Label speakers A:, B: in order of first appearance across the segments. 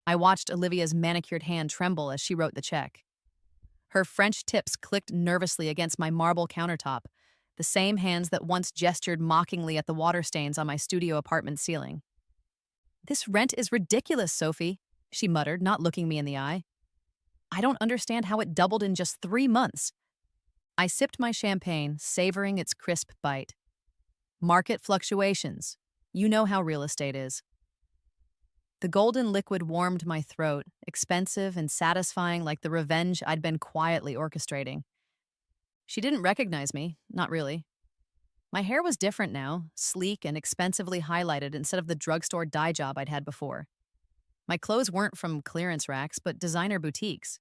A: I watched Olivia's manicured hand tremble as she wrote the check. Her French tips clicked nervously against my marble countertop, the same hands that once gestured mockingly at the water stains on my studio apartment ceiling. "This rent is ridiculous, Sophie," she muttered, not looking me in the eye. "I don't understand how it doubled in just 3 months." I sipped my champagne, savoring its crisp bite. Market fluctuations. You know how real estate is. The golden liquid warmed my throat, expensive and satisfying like the revenge I'd been quietly orchestrating. She didn't recognize me, not really. My hair was different now, sleek and expensively highlighted instead of the drugstore dye job I'd had before. My clothes weren't from clearance racks, but designer boutiques.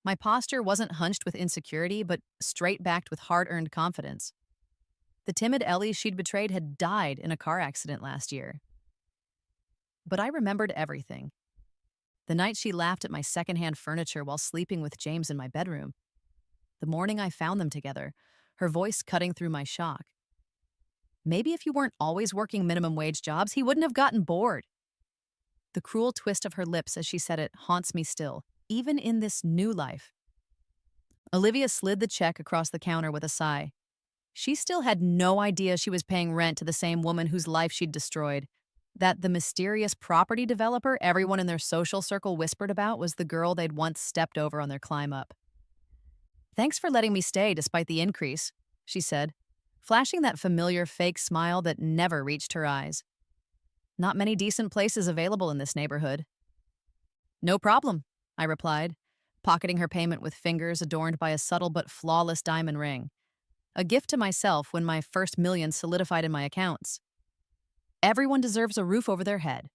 A: My posture wasn't hunched with insecurity, but straight-backed with hard-earned confidence. The timid Ellie she'd betrayed had died in a car accident last year. But I remembered everything. The night she laughed at my secondhand furniture while sleeping with James in my bedroom. The morning I found them together, her voice cutting through my shock. Maybe if you weren't always working minimum wage jobs, he wouldn't have gotten bored. The cruel twist of her lips as she said it haunts me still, even in this new life. Olivia slid the check across the counter with a sigh. She still had no idea she was paying rent to the same woman whose life she'd destroyed. That the mysterious property developer everyone in their social circle whispered about was the girl they'd once stepped over on their climb up. "Thanks for letting me stay despite the increase," she said, flashing that familiar fake smile that never reached her eyes. "Not many decent places available in this neighborhood." "No problem," I replied, pocketing her payment with fingers adorned by a subtle but flawless diamond ring. A gift to myself when my first million solidified in my accounts. Everyone deserves a roof over their head,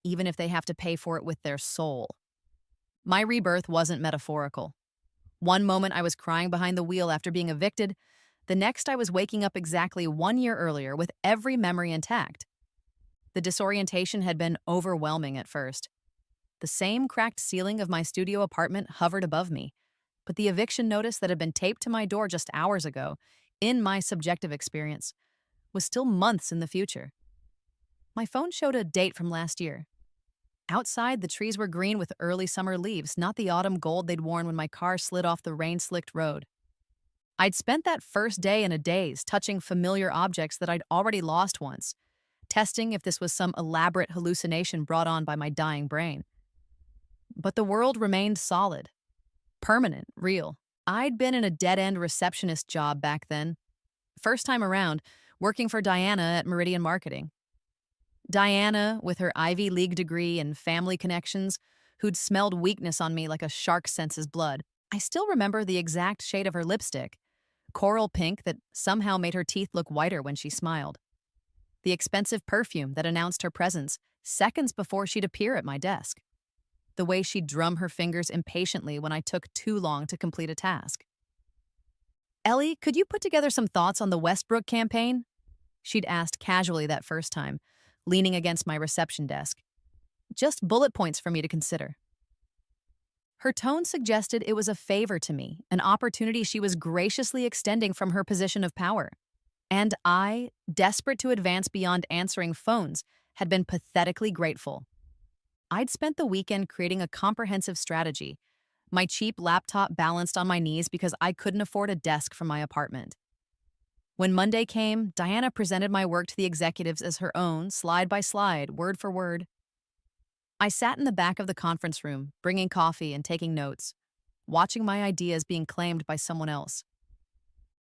A: even if they have to pay for it with their soul. My rebirth wasn't metaphorical. One moment I was crying behind the wheel after being evicted, the next I was waking up exactly 1 year earlier with every memory intact. The disorientation had been overwhelming at first. The same cracked ceiling of my studio apartment hovered above me, but the eviction notice that had been taped to my door just hours ago, in my subjective experience, was still months in the future. My phone showed a date from last year. Outside, the trees were green with early summer leaves, not the autumn gold they'd worn when my car slid off the rain-slicked road. I'd spent that first day in a daze, touching familiar objects that I'd already lost once, testing if this was some elaborate hallucination brought on by my dying brain. But the world remained solid, permanent, real. I'd been in a dead-end receptionist job back then. First time around, working for Diana at Meridian Marketing. Diana, with her Ivy League degree and family connections, who'd smelled weakness on me like a shark senses blood. I still remember the exact shade of her lipstick, coral pink that somehow made her teeth look whiter when she smiled. The expensive perfume that announced her presence seconds before she'd appear at my desk. The way she'd drum her fingers impatiently when I took too long to complete a task. "Ellie, could you put together some thoughts on the Westbrook campaign?" She'd asked casually that first time, leaning against my reception desk. "Just bullet points for me to consider." Her tone suggested it was a favor to me, an opportunity she was graciously extending from her position of power. And I, desperate to advance beyond answering phones, had been pathetically grateful. I'd spent the weekend creating a comprehensive strategy, my cheap laptop balanced on my knees because I couldn't afford a desk for my apartment. When Monday came, Diana presented my work to the executives as her own, slide by slide, word for word. I sat in the back of the conference room, bringing coffee and taking notes, watching my ideas being claimed by someone else.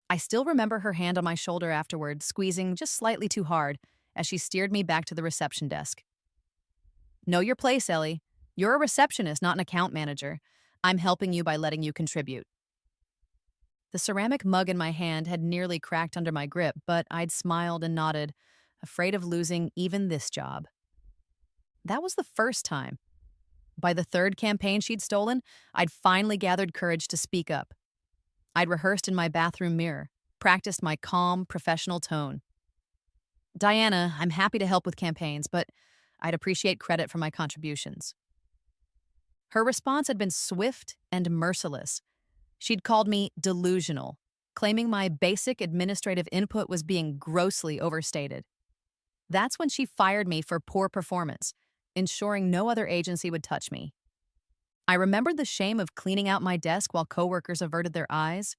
A: I still remember her hand on my shoulder afterward, squeezing just slightly too hard as she steered me back to the reception desk. "Know your place, Ellie. You're a receptionist, not an account manager. I'm helping you by letting you contribute." The ceramic mug in my hand had nearly cracked under my grip, but I'd smiled and nodded, afraid of losing even this job. That was the first time. By the third campaign she'd stolen, I'd finally gathered courage to speak up. I'd rehearsed in my bathroom mirror, practiced my calm, professional tone. "Diana, I'm happy to help with campaigns, but I'd appreciate credit for my contributions." Her response had been swift and merciless. She'd called me delusional, claiming my basic administrative input was being grossly overstated. That's when she fired me for poor performance, ensuring no other agency would touch me. I remembered the shame of cleaning out my desk while coworkers averted their eyes,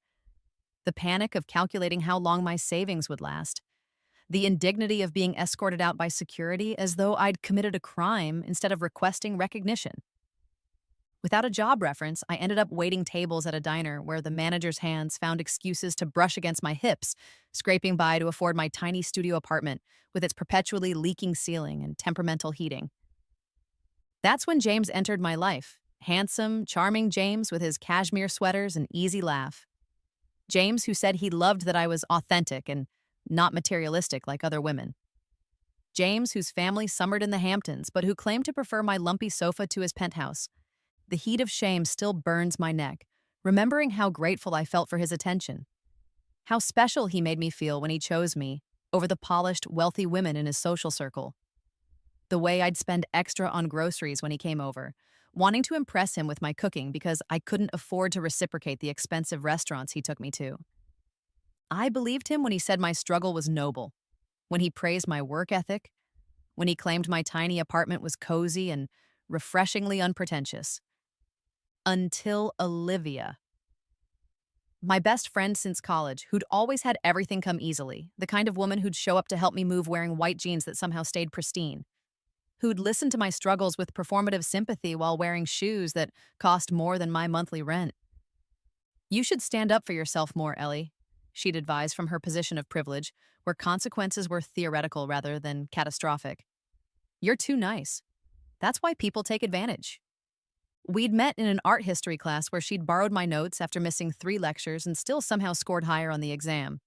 A: the panic of calculating how long my savings would last, the indignity of being escorted out by security as though I'd committed a crime instead of requesting recognition. Without a job reference, I ended up waiting tables at a diner where the manager's hands found excuses to brush against my hips, scraping by to afford my tiny studio apartment with its perpetually leaking ceiling and temperamental heating. That's when James entered my life. Handsome, charming James with his cashmere sweaters and easy laugh. James who said he loved that I was authentic and not materialistic like other women. James whose family summered in the Hamptons but who claimed to prefer my lumpy sofa to his penthouse. The heat of shame still burns my neck, remembering how grateful I felt for his attention. How special he made me feel when he chose me over the polished, wealthy women in his social circle. The way I'd spend extra on groceries when he came over, wanting to impress him with my cooking because I couldn't afford to reciprocate the expensive restaurants he took me to. I believed him when he said my struggle was noble, when he praised my work ethic, when he claimed my tiny apartment was cozy and refreshingly unpretentious. Until Olivia. My best friend since college, who'd always had everything come easily, the kind of woman who'd show up to help me move wearing white jeans that somehow stayed pristine, who'd listen to my struggles with performative sympathy while wearing shoes that cost more than my monthly rent. You should stand up for yourself more, Ellie, she'd advise from her position of privilege, where consequences were theoretical rather than catastrophic. You're too nice. That's why people take advantage. We'd met in an art history class where she'd borrowed my notes after missing 3 lectures and still somehow scored higher on the exam.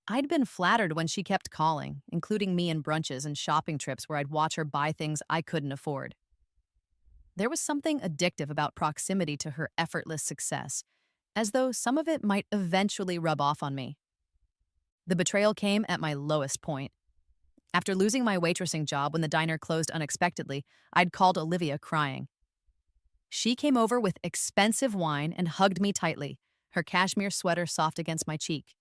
A: I'd been flattered when she kept calling, including me in brunches and shopping trips where I'd watch her buy things I couldn't afford. There was something addictive about proximity to her effortless success, as though some of it might eventually rub off on me. The betrayal came at my lowest point. After losing my waitressing job when the diner closed unexpectedly, I'd called Olivia crying. She came over with expensive wine and hugged me tightly, her cashmere sweater soft against my cheek.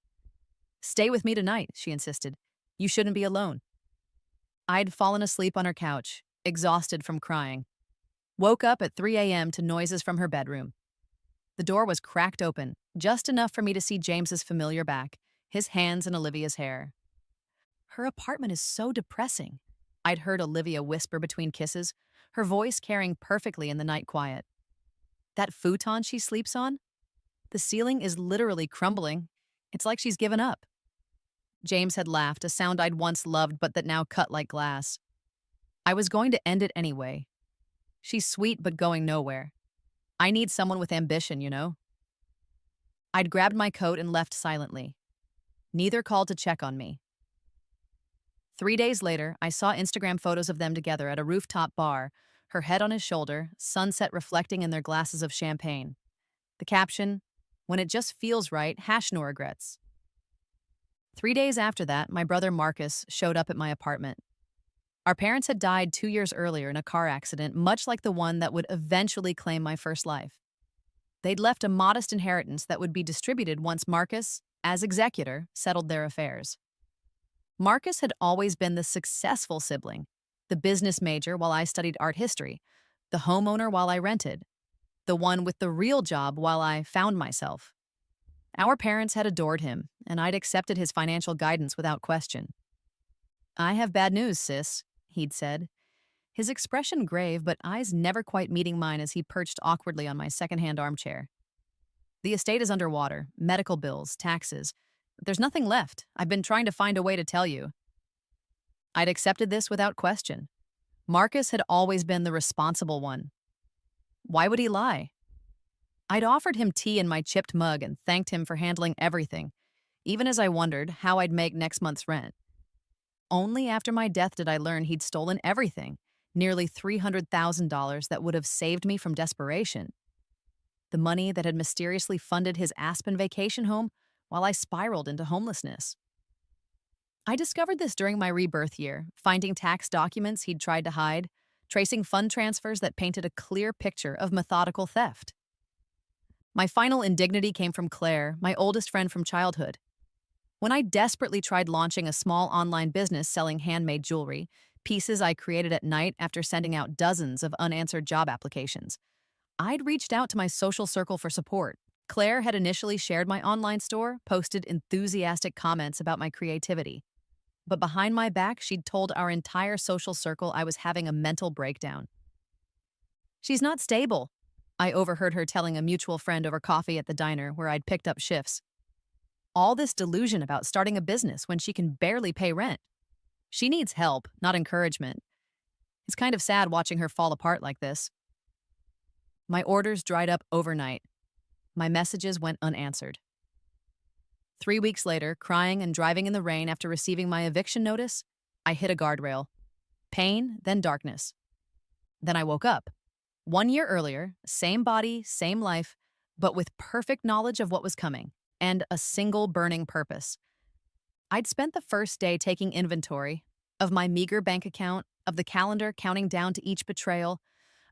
A: "Stay with me tonight," she insisted. "You shouldn't be alone." I'd fallen asleep on her couch, exhausted from crying. Woke up at 3 a.m. to noises from her bedroom. The door was cracked open, just enough for me to see James's familiar back, his hands in Olivia's hair. "Her apartment is so depressing," I'd heard Olivia whisper between kisses, her voice carrying perfectly in the night quiet. "That futon she sleeps on? The ceiling is literally crumbling. It's like she's given up." James had laughed, a sound I'd once loved but that now cut like glass. I was going to end it anyway. "She's sweet but going nowhere. I need someone with ambition, you know." I'd grabbed my coat and left silently. Neither called to check on me. 3 days later, I saw Instagram photos of them together at a rooftop bar, her head on his shoulder, sunset reflecting in their glasses of champagne. The caption, "When it just feels right, hash no regrets." 3 days after that, my brother Marcus showed up at my apartment. Our parents had died 2 years earlier in a car accident, much like the one that would eventually claim my first life. They'd left a modest inheritance that would be distributed once Marcus, as executor, settled their affairs. Marcus had always been the successful sibling, the business major while I studied art history, the homeowner while I rented, the one with the real job while I found myself. Our parents had adored him, and I'd accepted his financial guidance without question. "I have bad news, sis," he'd said, his expression grave but eyes never quite meeting mine as he perched awkwardly on my second-hand armchair. "The estate is underwater, medical bills, taxes. There's nothing left. I've been trying to find a way to tell you." I'd accepted this without question. Marcus had always been the responsible one. Why would he lie? I'd offered him tea in my chipped mug and thanked him for handling everything, even as I wondered how I'd make next month's rent. Only after my death did I learn he'd stolen everything, nearly $300,000 that would have saved me from desperation. The money that had mysteriously funded his Aspen vacation home while I spiraled into homelessness. I discovered this during my rebirth year, finding tax documents he'd tried to hide, tracing fund transfers that painted a clear picture of methodical theft. My final indignity came from Claire, my oldest friend from childhood. When I desperately tried launching a small online business selling handmade jewelry, pieces I created at night after sending out dozens of unanswered job applications. I'd reached out to my social circle for support. Claire had initially shared my online store, posted enthusiastic comments about my creativity. But behind my back, she'd told our entire social circle I was having a mental breakdown. "She's not stable," I overheard her telling a mutual friend over coffee at the diner where I'd picked up shifts. All this delusion about starting a business when she can barely pay rent. She needs help, not encouragement. It's kind of sad watching her fall apart like this. My orders dried up overnight. My messages went unanswered. 3 weeks later, crying and driving in the rain after receiving my eviction notice, I hit a guardrail. Pain, then darkness. Then I woke up. 1 year earlier, same body, same life, but with perfect knowledge of what was coming, and a single burning purpose. I'd spent the first day taking inventory of my meager bank account, of the calendar counting down to each betrayal,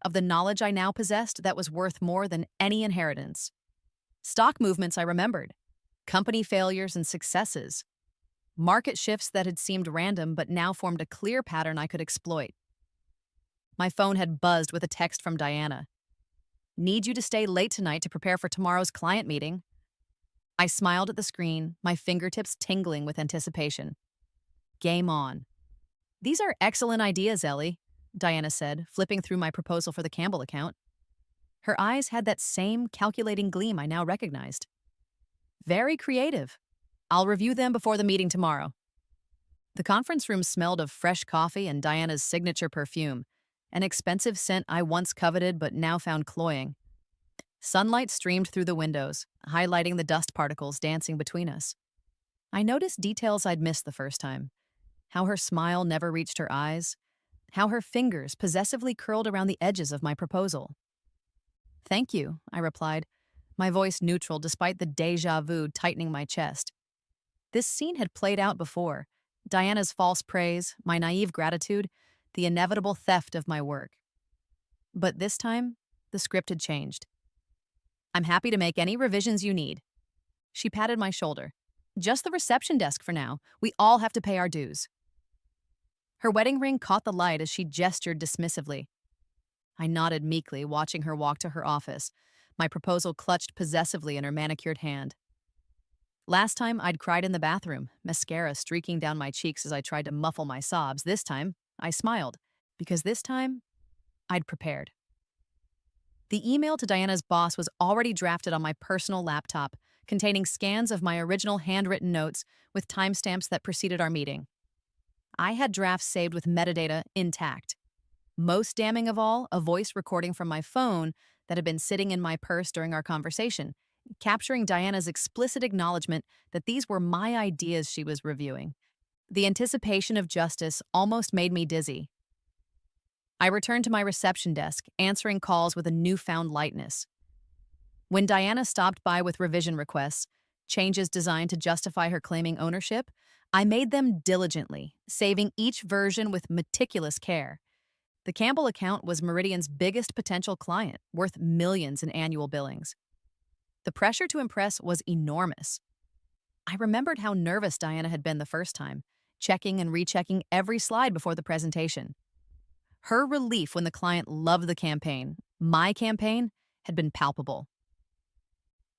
A: of the knowledge I now possessed that was worth more than any inheritance. Stock movements I remembered, company failures and successes, market shifts that had seemed random but now formed a clear pattern I could exploit. My phone had buzzed with a text from Diana. "Need you to stay late tonight to prepare for tomorrow's client meeting." I smiled at the screen, my fingertips tingling with anticipation. Game on. "These are excellent ideas, Ellie," Diana said, flipping through my proposal for the Campbell account. Her eyes had that same calculating gleam I now recognized. "Very creative. I'll review them before the meeting tomorrow." The conference room smelled of fresh coffee and Diana's signature perfume, an expensive scent I once coveted but now found cloying. Sunlight streamed through the windows, highlighting the dust particles dancing between us. I noticed details I'd missed the first time. How her smile never reached her eyes. How her fingers possessively curled around the edges of my proposal. "Thank you," I replied, my voice neutral despite the déjà vu tightening my chest. This scene had played out before. Diana's false praise, my naive gratitude, the inevitable theft of my work. But this time, the script had changed. "I'm happy to make any revisions you need." She patted my shoulder. "Just the reception desk for now. We all have to pay our dues." Her wedding ring caught the light as she gestured dismissively. I nodded meekly, watching her walk to her office, my proposal clutched possessively in her manicured hand. Last time, I'd cried in the bathroom, mascara streaking down my cheeks as I tried to muffle my sobs. This time, I smiled, because this time, I'd prepared. The email to Diana's boss was already drafted on my personal laptop, containing scans of my original handwritten notes with timestamps that preceded our meeting. I had drafts saved with metadata intact. Most damning of all, a voice recording from my phone that had been sitting in my purse during our conversation, capturing Diana's explicit acknowledgement that these were my ideas she was reviewing. The anticipation of justice almost made me dizzy. I returned to my reception desk, answering calls with a newfound lightness. When Diana stopped by with revision requests, changes designed to justify her claiming ownership, I made them diligently, saving each version with meticulous care. The Campbell account was Meridian's biggest potential client, worth millions in annual billings. The pressure to impress was enormous. I remembered how nervous Diana had been the first time, checking and rechecking every slide before the presentation. Her relief when the client loved the campaign, my campaign, had been palpable.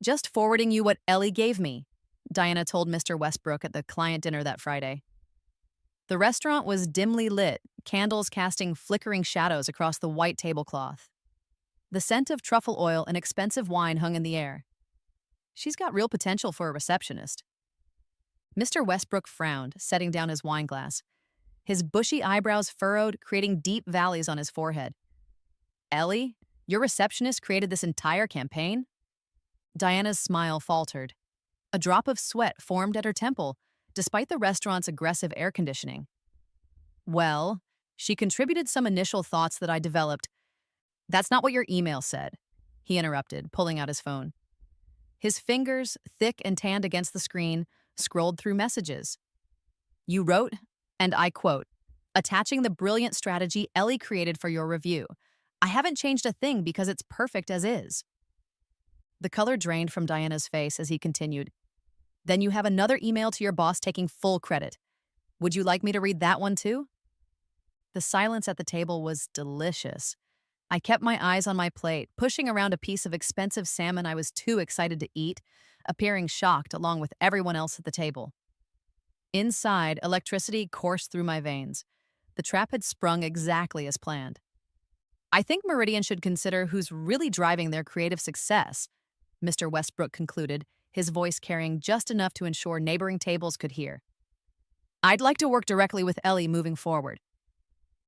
A: "Just forwarding you what Ellie gave me," Diana told Mr. Westbrook at the client dinner that Friday. The restaurant was dimly lit, candles casting flickering shadows across the white tablecloth. The scent of truffle oil and expensive wine hung in the air. She's got real potential for a receptionist. Mr. Westbrook frowned, setting down his wine glass. His bushy eyebrows furrowed, creating deep valleys on his forehead. "Ellie, your receptionist created this entire campaign?" Diana's smile faltered. A drop of sweat formed at her temple, despite the restaurant's aggressive air conditioning. "Well, she contributed some initial thoughts that I developed." "That's not what your email said," he interrupted, pulling out his phone. His fingers, thick and tanned against the screen, scrolled through messages. "You wrote, and I quote, 'Attaching the brilliant strategy Ellie created for your review. I haven't changed a thing because it's perfect as is.'" The color drained from Diana's face as he continued. "Then you have another email to your boss taking full credit. Would you like me to read that one too?" The silence at the table was delicious. I kept my eyes on my plate, pushing around a piece of expensive salmon I was too excited to eat, appearing shocked along with everyone else at the table. Inside, electricity coursed through my veins. The trap had sprung exactly as planned. I think Meridian should consider who's really driving their creative success, Mr. Westbrook concluded, his voice carrying just enough to ensure neighboring tables could hear. I'd like to work directly with Ellie moving forward.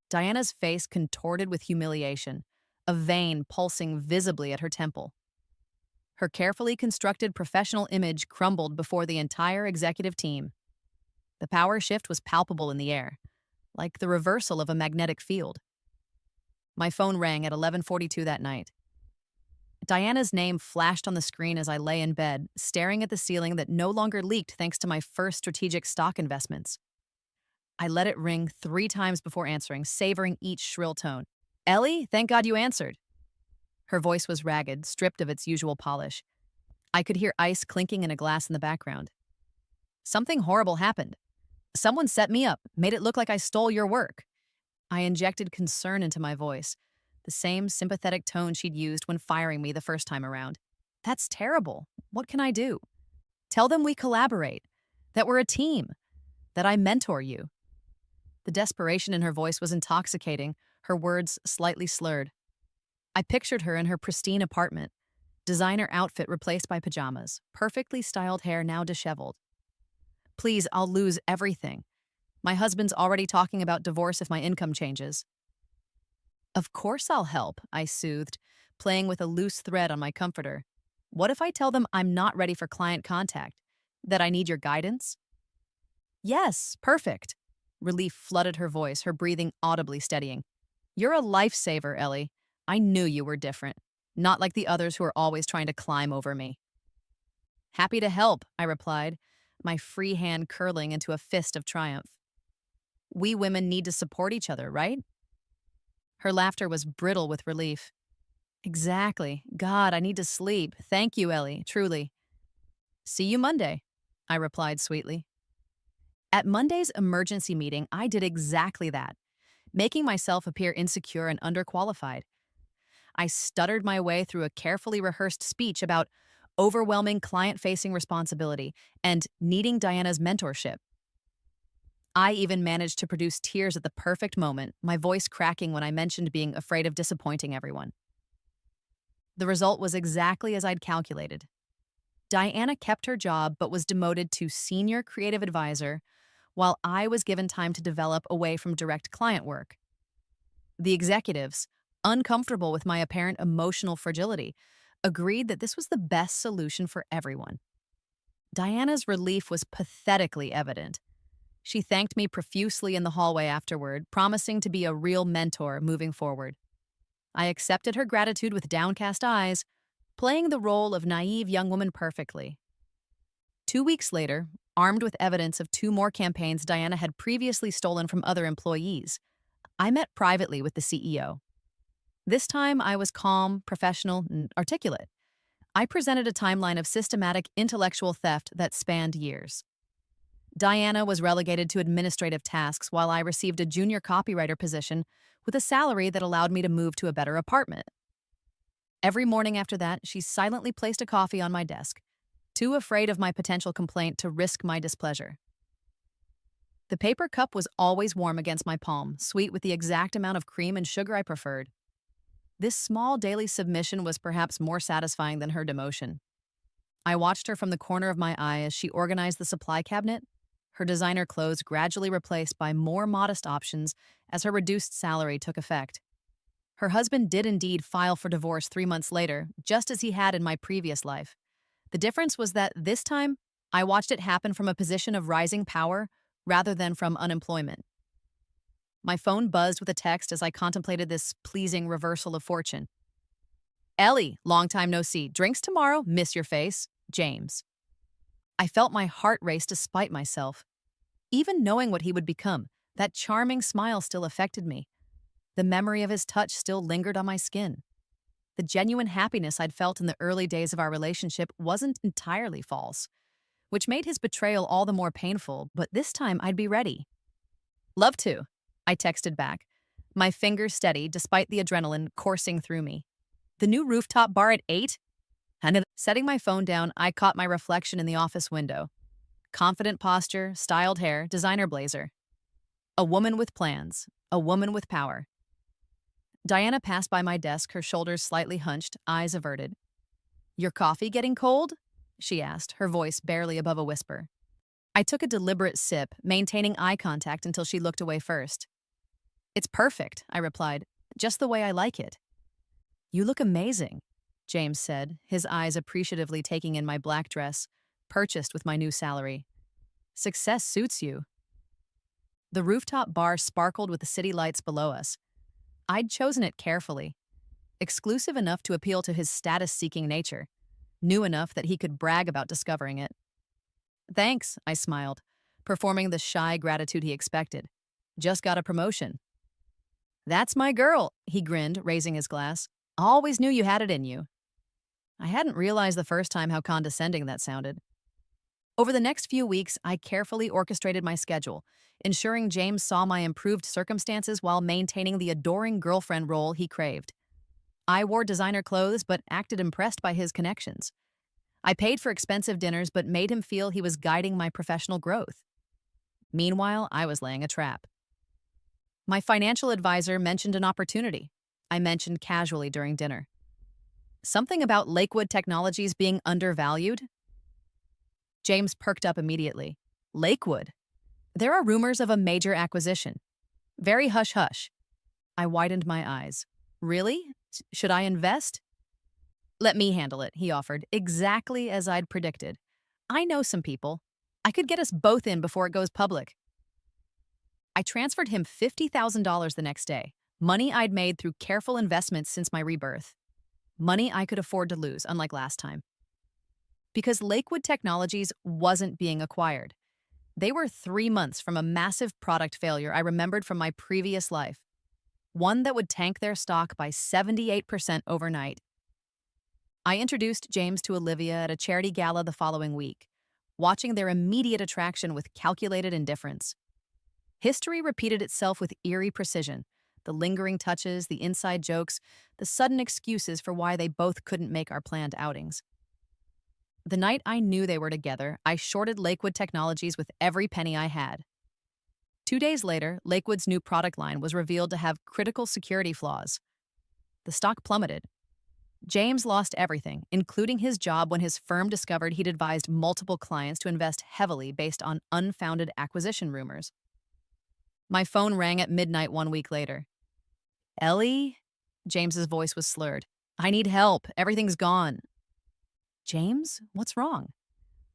A: Diana's face contorted with humiliation, a vein pulsing visibly at her temple. Her carefully constructed professional image crumbled before the entire executive team. The power shift was palpable in the air, like the reversal of a magnetic field. My phone rang at 11:42 that night. Diana's name flashed on the screen as I lay in bed, staring at the ceiling that no longer leaked thanks to my first strategic stock investments. I let it ring 3 times before answering, savoring each shrill tone. Ellie, thank God you answered. Her voice was ragged, stripped of its usual polish. I could hear ice clinking in a glass in the background. Something horrible happened. Someone set me up, made it look like I stole your work. I injected concern into my voice, the same sympathetic tone she'd used when firing me the first time around. That's terrible. What can I do? Tell them we collaborate, that we're a team, that I mentor you. The desperation in her voice was intoxicating, her words slightly slurred. I pictured her in her pristine apartment, designer outfit replaced by pajamas, perfectly styled hair now disheveled. Please, I'll lose everything. My husband's already talking about divorce if my income changes. Of course I'll help, I soothed, playing with a loose thread on my comforter. What if I tell them I'm not ready for client contact, that I need your guidance? Yes, perfect. Relief flooded her voice, her breathing audibly steadying. You're a lifesaver, Ellie. I knew you were different, not like the others who are always trying to climb over me. Happy to help, I replied, my free hand curling into a fist of triumph. We women need to support each other, right? Her laughter was brittle with relief. Exactly. God, I need to sleep. Thank you, Ellie, truly. See you Monday, I replied sweetly. At Monday's emergency meeting, I did exactly that, making myself appear insecure and underqualified. I stuttered my way through a carefully rehearsed speech about overwhelming client-facing responsibility and needing Diana's mentorship. I even managed to produce tears at the perfect moment, my voice cracking when I mentioned being afraid of disappointing everyone. The result was exactly as I'd calculated. Diana kept her job but was demoted to senior creative advisor, while I was given time to develop away from direct client work. The executives, uncomfortable with my apparent emotional fragility, agreed that this was the best solution for everyone. Diana's relief was pathetically evident. She thanked me profusely in the hallway afterward, promising to be a real mentor moving forward. I accepted her gratitude with downcast eyes, playing the role of naive young woman perfectly. 2 weeks later, armed with evidence of 2 more campaigns Diana had previously stolen from other employees, I met privately with the CEO. This time, I was calm, professional, and articulate. I presented a timeline of systematic intellectual theft that spanned years. Diana was relegated to administrative tasks while I received a junior copywriter position with a salary that allowed me to move to a better apartment. Every morning after that, she silently placed a coffee on my desk, too afraid of my potential complaint to risk my displeasure. The paper cup was always warm against my palm, sweet with the exact amount of cream and sugar I preferred. This small daily submission was perhaps more satisfying than her demotion. I watched her from the corner of my eye as she organized the supply cabinet, her designer clothes gradually replaced by more modest options as her reduced salary took effect. Her husband did indeed file for divorce 3 months later, just as he had in my previous life. The difference was that this time, I watched it happen from a position of rising power rather than from unemployment. My phone buzzed with a text as I contemplated this pleasing reversal of fortune. Ellie, long time no see. Drinks tomorrow, miss your face. James. I felt my heart race to spite myself. Even knowing what he would become, that charming smile still affected me. The memory of his touch still lingered on my skin. The genuine happiness I'd felt in the early days of our relationship wasn't entirely false, which made his betrayal all the more painful, but this time I'd be ready. Love to, I texted back, my fingers steady despite the adrenaline coursing through me. The new rooftop bar at 8? And setting my phone down, I caught my reflection in the office window. Confident posture, styled hair, designer blazer. A woman with plans. A woman with power. Diana passed by my desk, her shoulders slightly hunched, eyes averted. "Your coffee getting cold?" she asked, her voice barely above a whisper. I took a deliberate sip, maintaining eye contact until she looked away first. "It's perfect," I replied, "just the way I like it." "You look amazing," James said, his eyes appreciatively taking in my black dress, purchased with my new salary. "Success suits you." The rooftop bar sparkled with the city lights below us. I'd chosen it carefully. Exclusive enough to appeal to his status-seeking nature. New enough that he could brag about discovering it. "Thanks," I smiled, performing the shy gratitude he expected. "Just got a promotion." "That's my girl," he grinned, raising his glass. "Always knew you had it in you." I hadn't realized the first time how condescending that sounded. Over the next few weeks, I carefully orchestrated my schedule, ensuring James saw my improved circumstances while maintaining the adoring girlfriend role he craved. I wore designer clothes but acted impressed by his connections. I paid for expensive dinners but made him feel he was guiding my professional growth. Meanwhile, I was laying a trap. My financial advisor mentioned an opportunity. I mentioned casually during dinner. Something about Lakewood Technologies being undervalued? James perked up immediately. "Lakewood? There are rumors of a major acquisition." "Very hush-hush." I widened my eyes. "Really? Should I invest?" "Let me handle it," he offered, exactly as I'd predicted. "I know some people. I could get us both in before it goes public." I transferred him $50,000 the next day, money I'd made through careful investments since my rebirth. Money I could afford to lose, unlike last time. Because Lakewood Technologies wasn't being acquired. They were 3 months from a massive product failure I remembered from my previous life. One that would tank their stock by 78% overnight. I introduced James to Olivia at a charity gala the following week, watching their immediate attraction with calculated indifference. History repeated itself with eerie precision, the lingering touches, the inside jokes, the sudden excuses for why they both couldn't make our planned outings. The night I knew they were together, I shorted Lakewood Technologies with every penny I had. 2 days later, Lakewood's new product line was revealed to have critical security flaws. The stock plummeted. James lost everything, including his job when his firm discovered he'd advised multiple clients to invest heavily based on unfounded acquisition rumors. My phone rang at midnight 1 week later. "Ellie?" James's voice was slurred. "I need help. Everything's gone." "James, what's wrong?"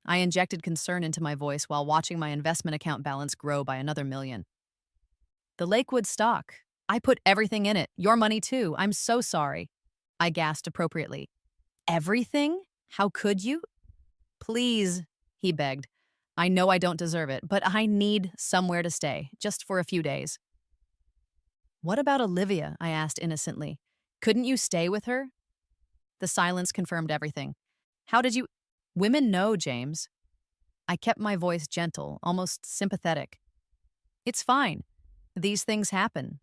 A: I injected concern into my voice while watching my investment account balance grow by another $1 million. "The Lakewood stock. I put everything in it. Your money too. I'm so sorry." I gasped appropriately. "Everything? How could you?" "Please," he begged. "I know I don't deserve it, but I need somewhere to stay, just for a few days." "What about Olivia?" I asked innocently. "Couldn't you stay with her?" The silence confirmed everything. "How did you—" "Women know, James." I kept my voice gentle, almost sympathetic. "It's fine. These things happen."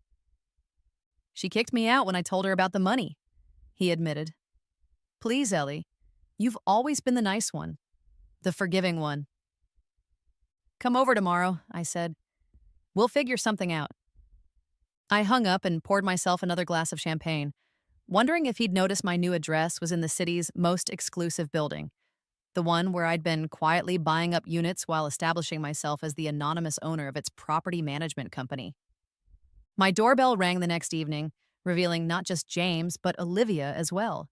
A: "She kicked me out when I told her about the money," he admitted. "Please, Ellie. You've always been the nice one. The forgiving one." "Come over tomorrow," I said. "We'll figure something out." I hung up and poured myself another glass of champagne, wondering if he'd noticed my new address was in the city's most exclusive building, the one where I'd been quietly buying up units while establishing myself as the anonymous owner of its property management company. My doorbell rang the next evening, revealing not just James, but Olivia as well.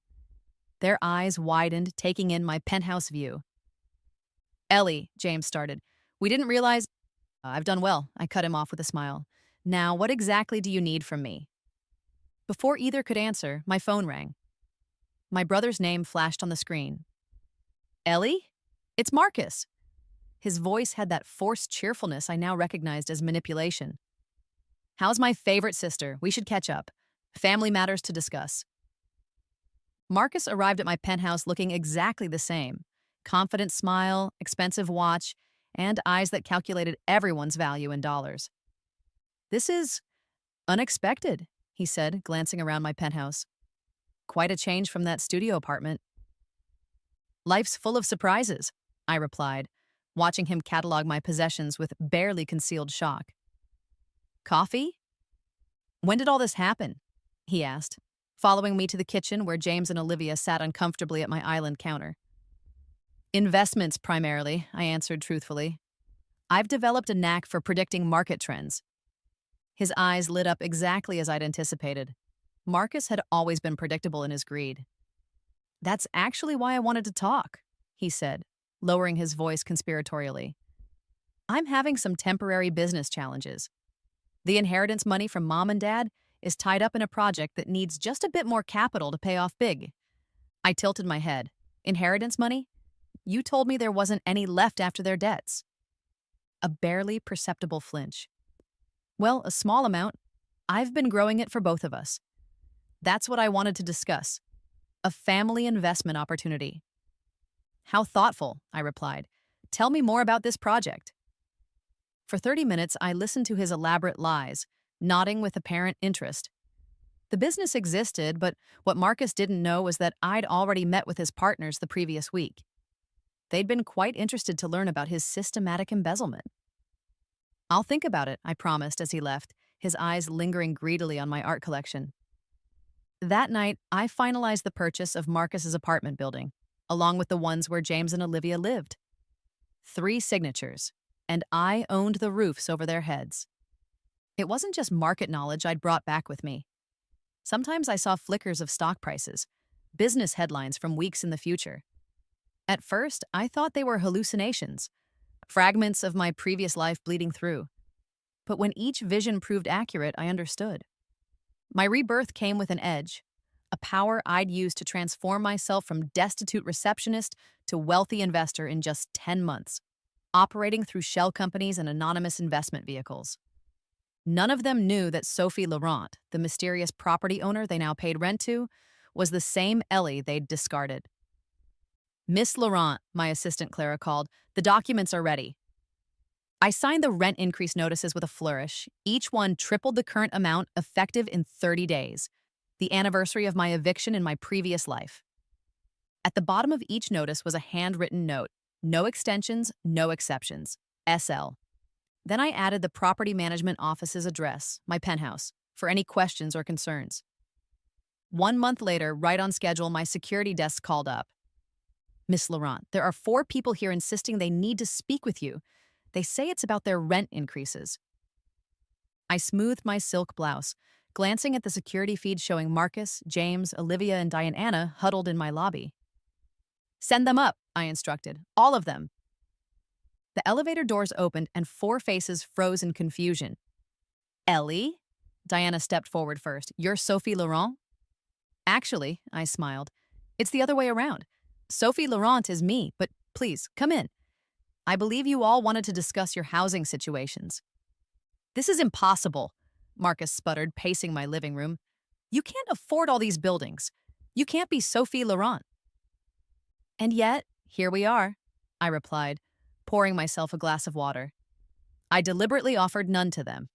A: Their eyes widened, taking in my penthouse view. "Ellie," James started, "we didn't realize—" "I've done well," I cut him off with a smile. "Now, what exactly do you need from me?" Before either could answer, my phone rang. My brother's name flashed on the screen. "Ellie? It's Marcus." His voice had that forced cheerfulness I now recognized as manipulation. "How's my favorite sister? We should catch up. Family matters to discuss." Marcus arrived at my penthouse looking exactly the same. Confident smile, expensive watch, and eyes that calculated everyone's value in dollars. "This is—" Unexpected, he said, glancing around my penthouse. Quite a change from that studio apartment. Life's full of surprises, I replied, watching him catalog my possessions with barely concealed shock. Coffee? When did all this happen? He asked, following me to the kitchen where James and Olivia sat uncomfortably at my island counter. Investments, primarily, I answered truthfully. I've developed a knack for predicting market trends. His eyes lit up exactly as I'd anticipated. Marcus had always been predictable in his greed. That's actually why I wanted to talk, he said, lowering his voice conspiratorially. I'm having some temporary business challenges. The inheritance money from mom and dad is tied up in a project that needs just a bit more capital to pay off big. I tilted my head. Inheritance money? You told me there wasn't any left after their debts. A barely perceptible flinch. Well, a small amount. I've been growing it for both of us. That's what I wanted to discuss. A family investment opportunity. How thoughtful, I replied. Tell me more about this project. For 30 minutes, I listened to his elaborate lies, nodding with apparent interest. The business existed, but what Marcus didn't know was that I'd already met with his partners the previous week. They'd been quite interested to learn about his systematic embezzlement. I'll think about it, I promised as he left, his eyes lingering greedily on my art collection. That night, I finalized the purchase of Marcus's apartment building, along with the ones where James and Olivia lived. 3 signatures, and I owned the roofs over their heads. It wasn't just market knowledge I'd brought back with me. Sometimes I saw flickers of stock prices, business headlines from weeks in the future. At first, I thought they were hallucinations, fragments of my previous life bleeding through. But when each vision proved accurate, I understood. My rebirth came with an edge, a power I'd use to transform myself from destitute receptionist to wealthy investor in just 10 months, operating through shell companies and anonymous investment vehicles. None of them knew that Sophie Laurent, the mysterious property owner they now paid rent to, was the same Ellie they'd discarded. Miss Laurent, my assistant Clara called, the documents are ready. I signed the rent increase notices with a flourish. Each one tripled the current amount, effective in 30 days, the anniversary of my eviction in my previous life. At the bottom of each notice was a handwritten note, no extensions, no exceptions, SL. Then I added the property management office's address, my penthouse, for any questions or concerns. 1 month later, right on schedule, my security desk called up. Miss Laurent, there are 4 people here insisting they need to speak with you. They say it's about their rent increases. I smoothed my silk blouse, glancing at the security feed showing Marcus, James, Olivia, and Diana huddled in my lobby. Send them up, I instructed. All of them. The elevator doors opened and 4 faces froze in confusion. Ellie? Diana stepped forward first. You're Sophie Laurent? Actually, I smiled, it's the other way around. Sophie Laurent is me, but please, come in. I believe you all wanted to discuss your housing situations. This is impossible, Marcus sputtered, pacing my living room. You can't afford all these buildings. You can't be Sophie Laurent. And yet, here we are, I replied, pouring myself a glass of water. I deliberately offered none to them.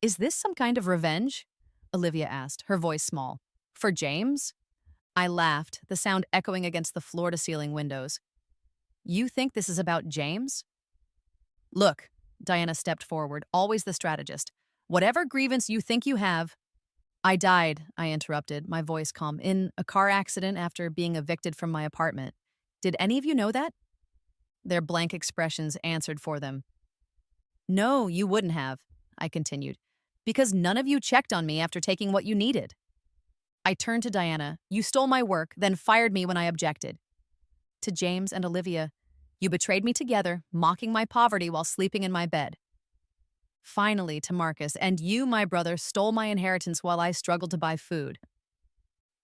A: Is this some kind of revenge? Olivia asked, her voice small. For James? I laughed, the sound echoing against the floor-to-ceiling windows. You think this is about James? Look, Diana stepped forward, always the strategist. Whatever grievance you think you have— I died, I interrupted, my voice calm, in a car accident after being evicted from my apartment. Did any of you know that? Their blank expressions answered for them. No, you wouldn't have, I continued, because none of you checked on me after taking what you needed. I turned to Diana. You stole my work, then fired me when I objected. To James and Olivia, you betrayed me together, mocking my poverty while sleeping in my bed. Finally, to Marcus, and you, my brother, stole my inheritance while I struggled to buy food.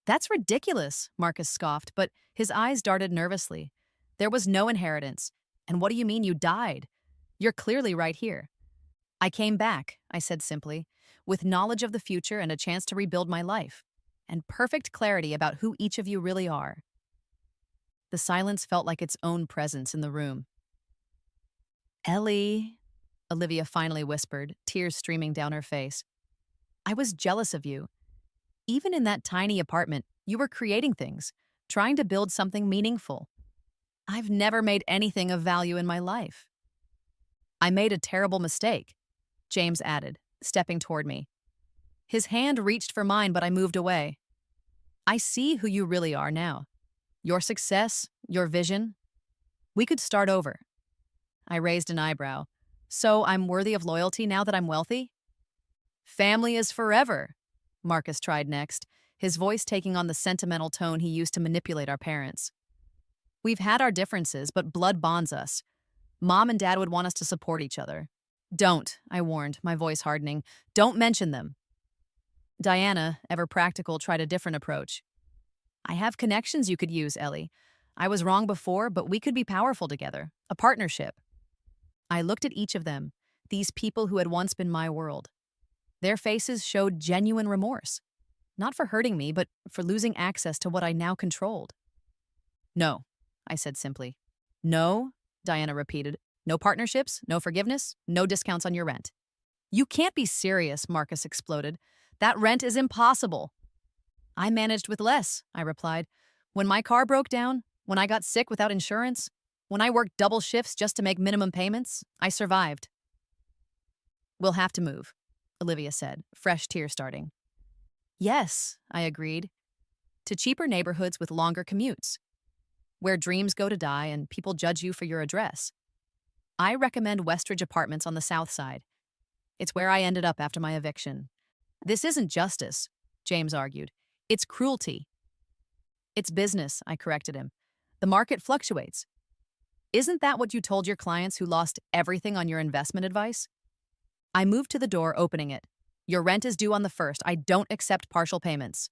A: That's ridiculous, Marcus scoffed, but his eyes darted nervously. There was no inheritance. And what do you mean you died? You're clearly right here. I came back, I said simply, with knowledge of the future and a chance to rebuild my life, and perfect clarity about who each of you really are. The silence felt like its own presence in the room. Ellie, Olivia finally whispered, tears streaming down her face. I was jealous of you. Even in that tiny apartment, you were creating things, trying to build something meaningful. I've never made anything of value in my life. I made a terrible mistake, James added, stepping toward me. His hand reached for mine, but I moved away. I see who you really are now. Your success, your vision. We could start over. I raised an eyebrow. So I'm worthy of loyalty now that I'm wealthy? Family is forever, Marcus tried next, his voice taking on the sentimental tone he used to manipulate our parents. We've had our differences, but blood bonds us. Mom and Dad would want us to support each other. Don't, I warned, my voice hardening. Don't mention them. Diana, ever practical, tried a different approach. I have connections you could use, Ellie. I was wrong before, but we could be powerful together. A partnership. I looked at each of them, these people who had once been my world. Their faces showed genuine remorse. Not for hurting me, but for losing access to what I now controlled. No, I said simply. No, Diana repeated. No partnerships, no forgiveness, no discounts on your rent. You can't be serious, Marcus exploded. That rent is impossible. I managed with less, I replied. When my car broke down, when I got sick without insurance, when I worked double shifts just to make minimum payments, I survived. We'll have to move, Olivia said, fresh tears starting. Yes, I agreed. To cheaper neighborhoods with longer commutes, where dreams go to die and people judge you for your address. I recommend Westridge Apartments on the south side. It's where I ended up after my eviction. This isn't justice, James argued. It's cruelty. It's business, I corrected him. The market fluctuates. Isn't that what you told your clients who lost everything on your investment advice? I moved to the door, opening it. Your rent is due on the 1st. I don't accept partial payments.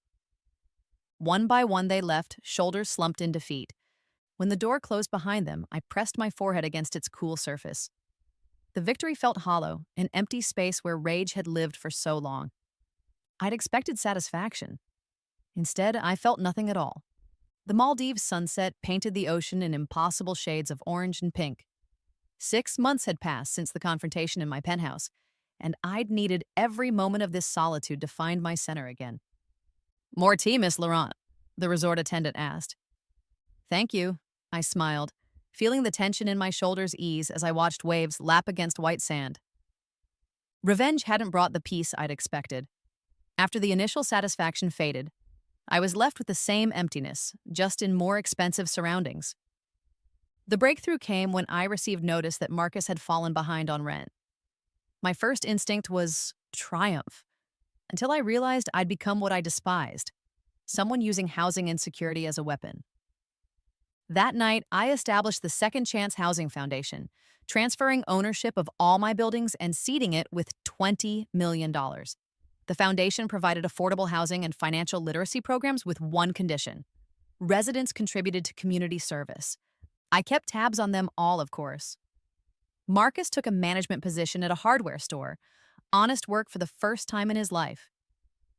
A: One by one they left, shoulders slumped in defeat. When the door closed behind them, I pressed my forehead against its cool surface. The victory felt hollow, an empty space where rage had lived for so long. I'd expected satisfaction. Instead, I felt nothing at all. The Maldives sunset painted the ocean in impossible shades of orange and pink. 6 months had passed since the confrontation in my penthouse, and I'd needed every moment of this solitude to find my center again. More tea, Miss Laurent? The resort attendant asked. Thank you, I smiled, feeling the tension in my shoulders ease as I watched waves lap against white sand. Revenge hadn't brought the peace I'd expected. After the initial satisfaction faded, I was left with the same emptiness, just in more expensive surroundings. The breakthrough came when I received notice that Marcus had fallen behind on rent. My first instinct was triumph, until I realized I'd become what I despised, someone using housing insecurity as a weapon. That night, I established the Second Chance Housing Foundation, transferring ownership of all my buildings and seeding it with $20 million. The foundation provided affordable housing and financial literacy programs with one condition. Residents contributed to community service. I kept tabs on them all, of course. Marcus took a management position at a hardware store, honest work for the first time in his life.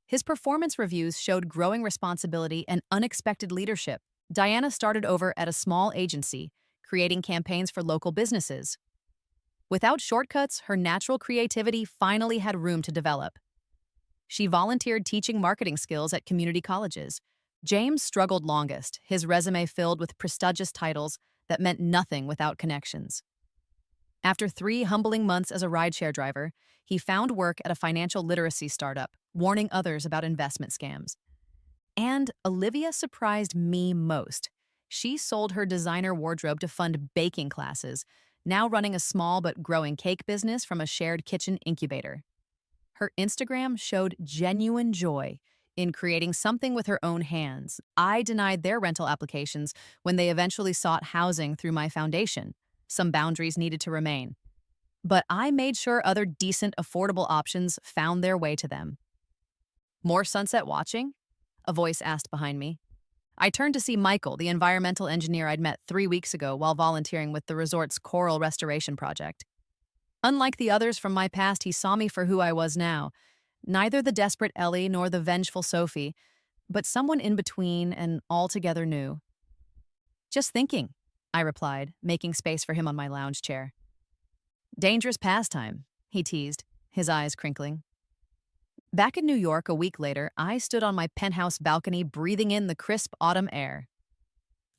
A: His performance reviews showed growing responsibility and unexpected leadership. Diana started over at a small agency, creating campaigns for local businesses. Without shortcuts, her natural creativity finally had room to develop. She volunteered teaching marketing skills at community colleges. James struggled longest, his resume filled with prestigious titles that meant nothing without connections. After 3 humbling months as a rideshare driver, he found work at a financial literacy startup, warning others about investment scams. And Olivia surprised me most. She sold her designer wardrobe to fund baking classes, now running a small but growing cake business from a shared kitchen incubator. Her Instagram showed genuine joy in creating something with her own hands. I denied their rental applications when they eventually sought housing through my foundation. Some boundaries needed to remain. But I made sure other decent, affordable options found their way to them. More sunset watching? A voice asked behind me. I turned to see Michael, the environmental engineer I'd met 3 weeks ago while volunteering with the resort's coral restoration project. Unlike the others from my past, he saw me for who I was now, neither the desperate Ellie nor the vengeful Sophie, but someone in between and altogether new. Just thinking, I replied, making space for him on my lounge chair. Dangerous pastime, he teased, his eyes crinkling. Back in New York a week later, I stood on my penthouse balcony breathing in the crisp autumn air.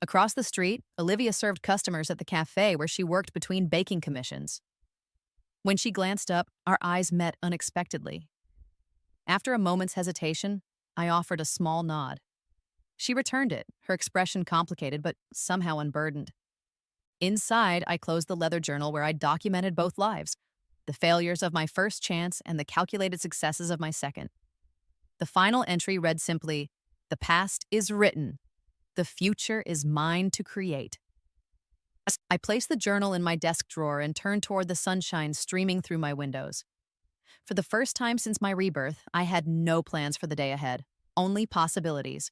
A: Across the street, Olivia served customers at the cafe where she worked between baking commissions. When she glanced up, our eyes met unexpectedly. After a moment's hesitation, I offered a small nod. She returned it, her expression complicated but somehow unburdened. Inside, I closed the leather journal where I documented both lives, the failures of my first chance and the calculated successes of my second. The final entry read simply, "The past is written. The future is mine to create." I placed the journal in my desk drawer and turned toward the sunshine streaming through my windows. For the first time since my rebirth, I had no plans for the day ahead, only possibilities.